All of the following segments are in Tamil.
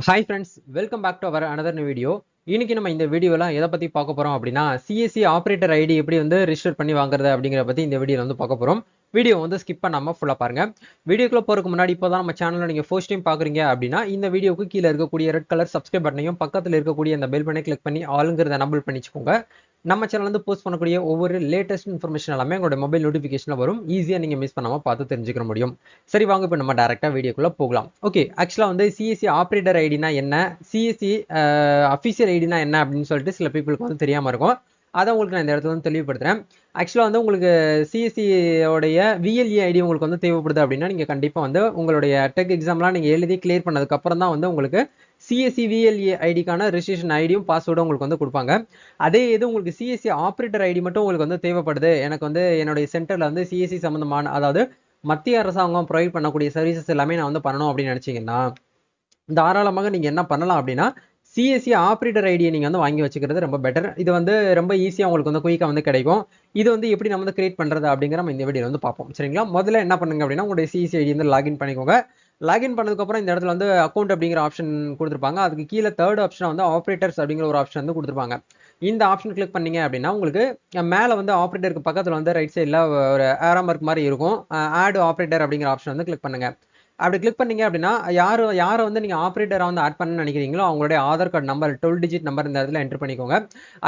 Hi friends, welcome back to our another new video. இன்னைக்கு நம்ம இந்த வீடியோலாம் எதை பற்றி பார்க்க போகிறோம் அப்படின்னா, சிஎஸ்சி ஆப்ரேட்டர் ஐடி எப்படி வந்து ரிஜிஸ்டர் பண்ணி வாங்குறது அப்படிங்கிற பற்றி இந்த வீடியோவில் வந்து பார்க்க போகிறோம். வீடியோ வந்து ஸ்கிப் பண்ணாமல் ஃபுல்லாக பாருங்க. வீடியோக்குள்ள போகிறதுக்கு முன்னாடி இப்போ தான் நம்ம சேனலில் நீங்கள் ஃபர்ஸ்ட் டைம் பார்க்குறீங்க அப்படின்னா, இந்த வீடியோக்கு கீழே இருக்கக்கூடிய ரெட் கலர் சப்ஸ்கிரைப் பட்டனையும் பக்கத்தில் இருக்கக்கூடிய அந்த பெல் பட்டனை கிளிக் பண்ணி ஆளுங்கிறத எனபிள் பண்ணிச்சுக்கோங்க. நம்ம சேனல் வந்து போஸ்ட் பண்ணக்கூடிய ஒவ்வொரு லேட்டஸ்ட் இன்ஃபர்மேஷன் எல்லாமே உங்களோட மொபைல் நோட்டிஃபிகேஷனில் வரும். ஈஸியாக நீங்கள் மிஸ் பண்ணாமல் பார்த்து தெரிஞ்சுக்க முடியும். சரி, வாங்க இப்போ நம்ம டேரெக்டாக வீடியோக்குள்ளே போகலாம். ஓகே, ஆக்சுவலாக வந்து சிஎஸ்சி ஆப்ரேட்டர் ஐடினா என்ன, சிஎஸ்சி அஃபிஷியல் ஐடினா என்ன அப்படின்னு சொல்லிட்டு சில பீப்புளுக்கு வந்து தெரியாமல் இருக்கும். அதை உங்களுக்கு நான் இந்த இடத்துல வந்து தெளிவுபடுத்துறேன். ஆக்சுவலாக வந்து உங்களுக்கு சிஎஸ்சியோடைய விஎல்இ ஐடி உங்களுக்கு வந்து தேவைப்படுது அப்படின்னா, நீங்கள் கண்டிப்பாக வந்து உங்களுடைய டெக் எக்ஸாம்லாம் நீங்கள் எழுதி கிளியர் பண்ணதுக்கப்புறம் தான் வந்து உங்களுக்கு சிஎஸ்சி விஎல்இ ஐடிக்கான ரிஜிஸ்ட்ரேஷன் ஐடியும் பாஸ்வேர்டும் உங்களுக்கு வந்து கொடுப்பாங்க. அதே இது உங்களுக்கு சிஎஸ்சி ஆப்ரேட்டர் ஐடி மட்டும் உங்களுக்கு வந்து தேவைப்படுது, எனக்கு வந்து என்னுடைய சென்டரில் வந்து சிஎஸ்சி சம்மந்தமான, அதாவது மத்திய அரசாங்கம் ப்ரொவைட் பண்ணக்கூடிய சர்வீசஸ் எல்லாமே நான் வந்து பண்ணணும் அப்படின்னு நினச்சிங்கன்னா, தாராளமாக நீங்கள் என்ன பண்ணலாம் அப்படின்னா, சிஎஸ்சி ஆப்ரேட்டர் ஐடியை நீங்கள் வந்து வாங்கி வச்சுக்கிறது ரொம்ப பெட்டர். இது வந்து ரொம்ப ஈஸியாக உங்களுக்கு வந்து குயிக்காக வந்து கிடைக்கும். இது வந்து எப்படி நம்ம வந்து கிரியேட் பண்ணுறது அப்படிங்கிற நம்ம இந்த வீடியோவில் வந்து பார்ப்போம். சரிங்களா? முதல்ல என்ன பண்ணுங்க அப்படின்னா, உங்களுடைய சிஎஸ்சி ஐடி வந்து லாகின் பண்ணிக்கோங்க. லாகின் பண்ணதுக்கப்புறம் இந்த இடத்துல வந்து அக்கௌண்ட் அப்படிங்கிற ஆப்ஷன் கொடுத்துருப்பாங்க. அதுக்கு கீழே தேர்ட் ஆப்ஷன் வந்து ஆப்ரேட்டர்ஸ் அப்படிங்கிற ஒரு ஆப்ஷன் வந்து கொடுத்துருப்பாங்க. இந்த ஆப்ஷன் கிளிக் பண்ணீங்க அப்படின்னா, உங்களுக்கு மேலே வந்து ஆப்ரேட்டருக்கு பக்கத்தில் வந்து ரைட் சைடில் ஒரு ஏரோ மார்க் மாதிரி இருக்கும். ஆட் ஆப்ரேட்டர் அப்படிங்கிற ஆப்ஷன் வந்து கிளிக் பண்ணுங்க. அப்படி கிளிக் பண்ணீங்க அப்படின்னா, யாரை வந்து நீங்கள் ஆப்ரேட்டராக வந்து ஆட் பண்ண நினைக்கிறீங்களோ அவங்களுடைய Aadhaar card number 12 digit number இந்த இடத்துல என்டர் பண்ணிக்கோங்க.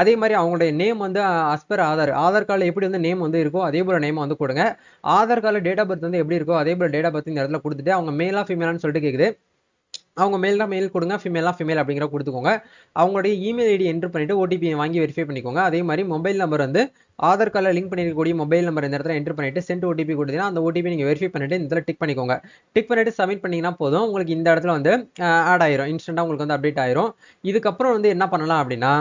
அதே மாதிரி அவங்களுடைய நேம் வந்து அஸ்பர் ஆதார் கார்டில் எப்படி வந்து நேம் வந்து இருக்கோ அதே போல நேம் வந்து கொடுங்க. ஆதார் கார்டில் டேட் ஆஃப் பர்த் வந்து எப்படி இருக்கோ அதே போல டேட் ஆஃப் பர்த் இந்த இடத்துல கொடுத்துட்டு, அவங்க மேலா ஃபீமேலான்னு சொல்லிட்டு கேட்குது. அவங்க மெயில் கொடுங்க, ஃபீமேல் அப்படிங்கிற கொடுத்துக்கோங்க. அவங்களுடைய இமெயில் ஐடி என்டர் பண்ணிட்டு ஓடிபி வாங்கி வெரிஃபை பண்ணிக்கோங்க. அதே மாதிரி மொபைல் நம்பர் வந்து ஆதார் கார்டில் லிங்க் பண்ணிருக்கக்கூடிய மொபைல் நம்பர் இந்த இடத்துல என்டர் பண்ணிட்டு சென்ட் ஓடிபி கொடுத்தீங்கன்னா அந்த ஓடிபி நீங்கள் வெரிஃபை பண்ணிட்டு இந்த இடத்துல டிக் பண்ணிக்கோங்க. டிக் பண்ணிட்டு சப்மிட் பண்ணீங்கன்னா போதும், உங்களுக்கு இந்த இடத்துல வந்து ஆட் ஆயிரும், இன்ஸ்டன்டா உங்களுக்கு வந்து அப்டேட் ஆயிரும். இதுக்கப்புறம் வந்து என்ன பண்ணலாம் அப்படின்னா,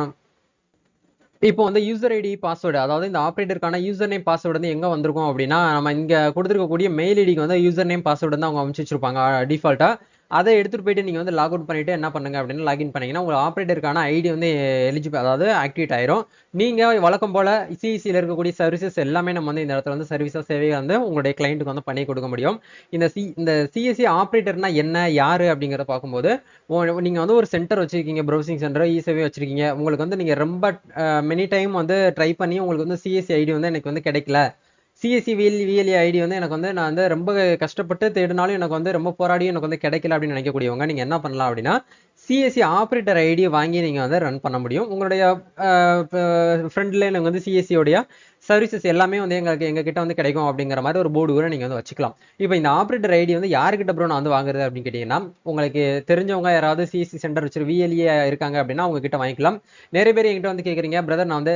இப்போ வந்து யூசர் ஐடி பாஸ்வேர்டு, அதாவது இந்த ஆப்ரேட்டருக்கான யூசர் நேம் பாஸ்வேர்டு வந்து எங்க வந்திருக்கும் அப்படின்னா, நம்ம இங்க கொடுத்துருக்கக்கூடிய மெயில் ஐடிக்கு வந்து யூசர் நேம் பாஸ்வேர்டு வந்து அவங்க அமைச்சு வச்சிருப்பாங்க டிஃபால்ட்டா. அதை எடுத்துட்டு போயிட்டு நீங்க வந்து லாக் அவுட் பண்ணிட்டு என்ன பண்ணுங்க அப்படின்னா, லாகின் பண்ணீங்கன்னா உங்க ஆப்ரேட்டருக்கான ஐடி வந்து எலிஜிபிள், அதாவது ஆக்டிவேட் ஆயிரும். நீங்க வழக்கம் போல சிஇசியில் இருக்கக்கூடிய சர்வீசஸ் எல்லாமே நம்ம வந்து இந்த இடத்துல வந்து சர்வீஸா சேவையை வந்து உங்களுடைய கிளைண்ட்டுக்கு வந்து பண்ணி கொடுக்க முடியும். இந்த சிஎஸ்சி ஆப்ரேட்டர்னா என்ன, யாரு அப்படிங்கிறத பார்க்கும்போது, நீங்க வந்து ஒரு சென்டர் வச்சிருக்கீங்க, ப்ரௌசிங் சென்டர் இ சேவை வச்சிருக்கீங்க. உங்களுக்கு வந்து நீங்க ரொம்ப மெனி டைம் வந்து ட்ரை பண்ணி உங்களுக்கு வந்து சிஎஸ்சி ஐடி வந்து எனக்கு வந்து கிடைக்கல, சிஎஸ்சி விஎல்இ ஐடி வந்து எனக்கு வந்து நான் வந்து ரொம்ப கஷ்டப்பட்டு தேடினாலும் எனக்கு வந்து ரொம்ப போராடியும் எனக்கு வந்து கிடைக்கல அப்படின்னு நினைக்கக்கூடியவங்க நீங்க என்ன பண்ணலாம் அப்படின்னா, சிஎஸ்சி ஆப்ரேட்டர் ஐடியை வாங்கி நீங்க வந்து ரன் பண்ண முடியும். உங்களுடைய ஃப்ரண்ட்ல எனக்கு வந்து சிஎஸ்சி உடைய சர்வீசஸ் எல்லாமே வந்து எங்க கிட்ட வந்து கிடைக்கும் அப்படிங்கிற மாதிரி ஒரு போர்டு கூட நீங்க வந்து வச்சுக்கலாம். இப்போ இந்த ஆப்ரேட்டர் ஐடி வந்து யாருக்கிட்ட ப்ரோ நான் வந்து வாங்குறது அப்படின்னு கேட்டீங்கன்னா, உங்களுக்கு தெரிஞ்சவங்க யாராவது சிஎஸ்சி சென்டர் வச்சு விஎல்இ இருக்காங்க அப்படின்னா அவங்க கிட்ட வாங்கிக்கலாம். நிறைய பேர் என்கிட்ட வந்து கேட்குறீங்க, பிரதர் நான் வந்து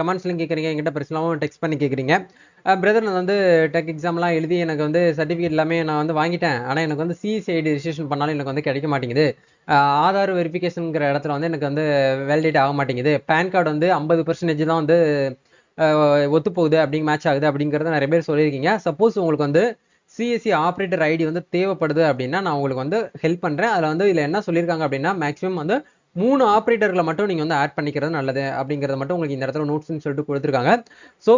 கமெண்ட்ஸ்லையும் கேட்குறீங்க, என்கிட்ட பர்சனலாகவும் டெக்ஸ்ட் பண்ணி கேட்குறீங்க, பிரதர் நான் வந்து டெக் எக்ஸாம்லாம் எழுதி எனக்கு வந்து சர்டிஃபிகேட் எல்லாமே நான் வந்து வாங்கிட்டேன், ஆனால் எனக்கு வந்து சிஎஸ்சி ஐடி ரிஜிஸ்ட்ரேஷன் பண்ணாலும் எனக்கு வந்து கிடைக்க மாட்டேங்குது, ஆதார் வெரிஃபிகேஷனுங்கிற இடத்துல வந்து எனக்கு வந்து வேலிடேட் ஆக மாட்டேங்குது, பேன் கார்டு வந்து 50% தான் வந்து ஒத்து போகுது அப்படிங்க மேட்ச் ஆகுது அப்படிங்கிறத நிறைய பேர் சொல்லியிருக்கீங்க. சப்போஸ் உங்களுக்கு வந்து சிஎஸ்சி ஆப்ரேட்டர் ஐடி வந்து தேவைப்படுது அப்படின்னா நான் உங்களுக்கு வந்து ஹெல்ப் பண்றேன். அதில் வந்து இதில் என்ன சொல்லியிருக்காங்க அப்படின்னா, மேக்ஸிமம் வந்து 3 ஆப்ரேட்டர்களை மட்டும் நீங்க வந்து ஆட் பண்ணிக்கிறது நல்லது அப்படிங்கிறத மட்டும் உங்களுக்கு இந்த இடத்துல நோட்ஸ்ன்னு சொல்லிட்டு கொடுத்துருக்காங்க. ஸோ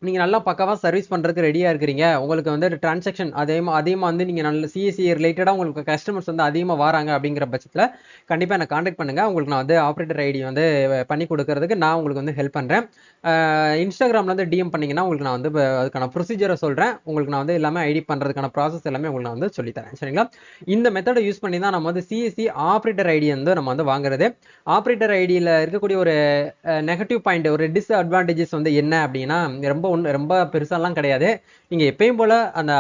நீங்க நல்லா பக்காவா சர்வீஸ் பண்றதுக்கு ரெடியா இருக்கிறீங்க, உங்களுக்கு வந்து டிரான்சாக்ஷன் அதிகமா வந்து நீங்க நல்ல சிஎஸ்சி ரிலேட்டடா உங்களுக்கு கஸ்டமர்ஸ் வந்து அதிகமா வராங்க அப்படிங்கிற பட்சத்துல கண்டிப்பா என்ன கான்டாக்ட் பண்ணுங்க. உங்களுக்கு நான் வந்து ஆப்ரேட்டர் ஐடி வந்து பண்ணி கொடுக்கறதுக்கு நான் உங்களுக்கு வந்து ஹெல்ப் பண்றேன். இன்ஸ்டாகிராம்ல வந்து டிஎம் பண்ணீங்கன்னா உங்களுக்கு நான் வந்து அதுக்கான ப்ரொசீஜரை சொல்றேன். உங்களுக்கு நான் வந்து எல்லாமே ஐடி பண்றதுக்கான ப்ராசஸ் எல்லாமே உங்களுக்கு நான் வந்து சொல்லித்தரேன். சரிங்களா? இந்த மெத்தடை யூஸ் பண்ணி தான் நம்ம வந்து சிஎஸ்சி ஆப்ரேட்டர் ஐடி வந்து நம்ம வந்து வாங்குறது. ஆப்ரேட்டர் ஐடியில இருக்கக்கூடிய ஒரு நெகட்டிவ் பாயிண்ட், ஒரு டிஸ்அட்வான்டேஜஸ் வந்து என்ன அப்படின்னா, ரொம்ப பெருசாலாம் கிடையாது. நீங்க எப்பயும் போல அந்த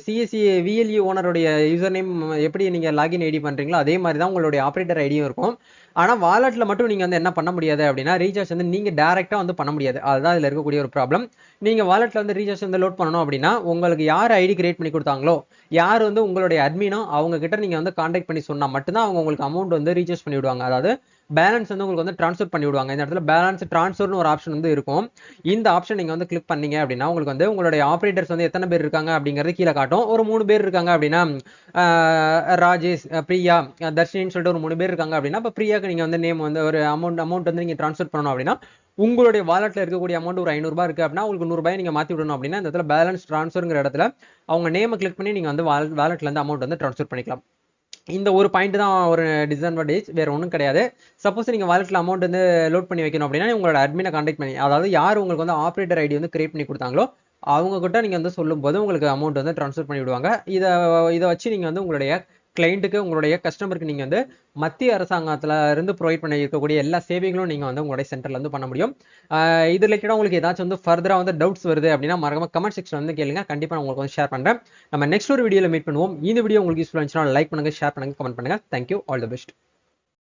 சிஎஸ்சி விஎல்இ ஓனருடைய யூசர் நேம் எப்படி நீங்க லாகின் ஐடி பண்றீங்களோ அதே மாதிரி தான் உங்களுடைய ஆப்ரேட்டர் ஐடியும் இருக்கும். ஆனா வாலெட்ல மட்டும் நீங்க வந்து என்ன பண்ண முடியாது அப்படின்னா, ரீசார்ஜ் வந்து நீங்க டைரக்டா வந்து பண்ண முடியாது. அதுதான் இதுல இருக்கக்கூடிய ஒரு ப்ராப்ளம். நீங்க வாலெட்ல வந்து ரீசார்ஜ் வந்து லோட் பண்ணணும் அப்படின்னா, உங்களுக்கு யார் ஐடி கிரியேட் பண்ணி கொடுத்தாங்களோ, யார் வந்து உங்களுடைய அட்மினோ அவங்க கிட்ட நீங்க வந்து கான்டாக்ட் பண்ணி சொன்னா மட்டும்தான் அவங்க உங்களுக்கு அமௌண்ட் வந்து ரீசார்ஜ் பண்ணி விடுவாங்க. அதாவது பேலன்ஸ் வந்து உங்களுக்கு வந்து ட்ரான்ஸ்ஃபர் பண்ணி விடுவாங்க. இந்த இடத்துல பேலன்ஸ் ட்ரான்ஸ்ஃபர்னு ஒரு ஆப்ஷன் வந்து இருக்கும். இந்த ஆப்ஷன் நீங்க வந்து கிளிக் பண்ணீங்க அப்படின்னா உங்களுக்கு வந்து உங்களுடைய ஆப்ரேட்டர்ஸ் வந்து எத்தனை பேர் இருக்காங்க அப்படிங்கிறது கீழே காட்டும். ஒரு 3 பேர் இருக்காங்க அப்படின்னா, ராஜேஷ், பிரியா, தர்ஷினின்னு சொல்லிட்டு ஒரு 3 பேர் இருக்காங்க அப்படின்னா, இப்போ பிரியாக்கு நீங்க வந்து நேம் வந்து ஒரு அமௌண்ட் வந்து நீங்க ட்ரான்ஸ்ஃபர் பண்ணணும் அப்படின்னா, உங்களுடைய வாலெட்ல இருக்கக்கூடிய அமௌண்ட் ஒரு 500 ரூபாய் இருக்கு அப்படின்னா உங்களுக்கு 100 ரூபாய் நீங்க மாத்தி விடணும் அப்படின்னா, இந்த இடத்துல பேலன்ஸ் ட்ரான்ஸ்ஃபர்ங்கிற இடத்துல அவங்க நேமை கிளிக் பண்ணி நீங்க வந்து வாலெட்ல இருந்து அமௌண்ட் வந்து ட்ரான்ஸ்ஃபர் பண்ணிக்கலாம். இந்த ஒரு பாயிண்ட் தான் ஒரு டிஸ்அட்வான்டேஜ், வேற ஒன்றும் கிடையாது. சப்போஸ் நீங்க வாலெட்ல அமௌண்ட் வந்து லோட் பண்ணி வைக்கணும் அப்படின்னா உங்களோட அட்மினை கான்டாக்ட் பண்ணி, அதாவது யார் உங்களுக்கு வந்து ஆப்ரேட்டர் ஐடி வந்து கிரியேட் பண்ணி கொடுத்தாங்களோ அவங்க கிட்ட நீங்க வந்து சொல்லும்போது உங்களுக்கு அமௌண்ட் வந்து ட்ரான்ஸ்ஃபர் பண்ணி விடுவாங்க. இதை வச்சு நீங்க வந்து உங்களுடைய கிளைண்ட்டுக்கு, உங்களுடைய கஸ்டமருக்கு நீங்க வந்து மத்திய அரசாங்கத்துல இருந்து ப்ரொவைட் பண்ணி இருக்கக்கூடிய எல்லா சேவைகளும் நீங்க வந்து உங்களுடைய சென்டர்ல இருந்து பண்ண முடியும். இது ரிலேட்டடா உங்களுக்கு ஏதாச்சும் வந்து ஃபர்தரா வந்து டவுட்ஸ் வருது அப்படின்னா மறக்காம கமெண்ட் செக்ஷன் வந்து கேளுங்க. கண்டிப்பா நான் உங்களுக்கு வந்து ஷேர் பண்றேன். நம்ம நெக்ஸ்ட் ஒரு வீடியோல மீட் பண்ணுவோம். இந்த வீடியோ உங்களுக்கு யூஸ்ஃபுல்லா இருந்துச்சுன்னா லைக் பண்ணுங்க, ஷேர் பண்ணுங்க, கமெண்ட் பண்ணுங்க. Thank you, all the best.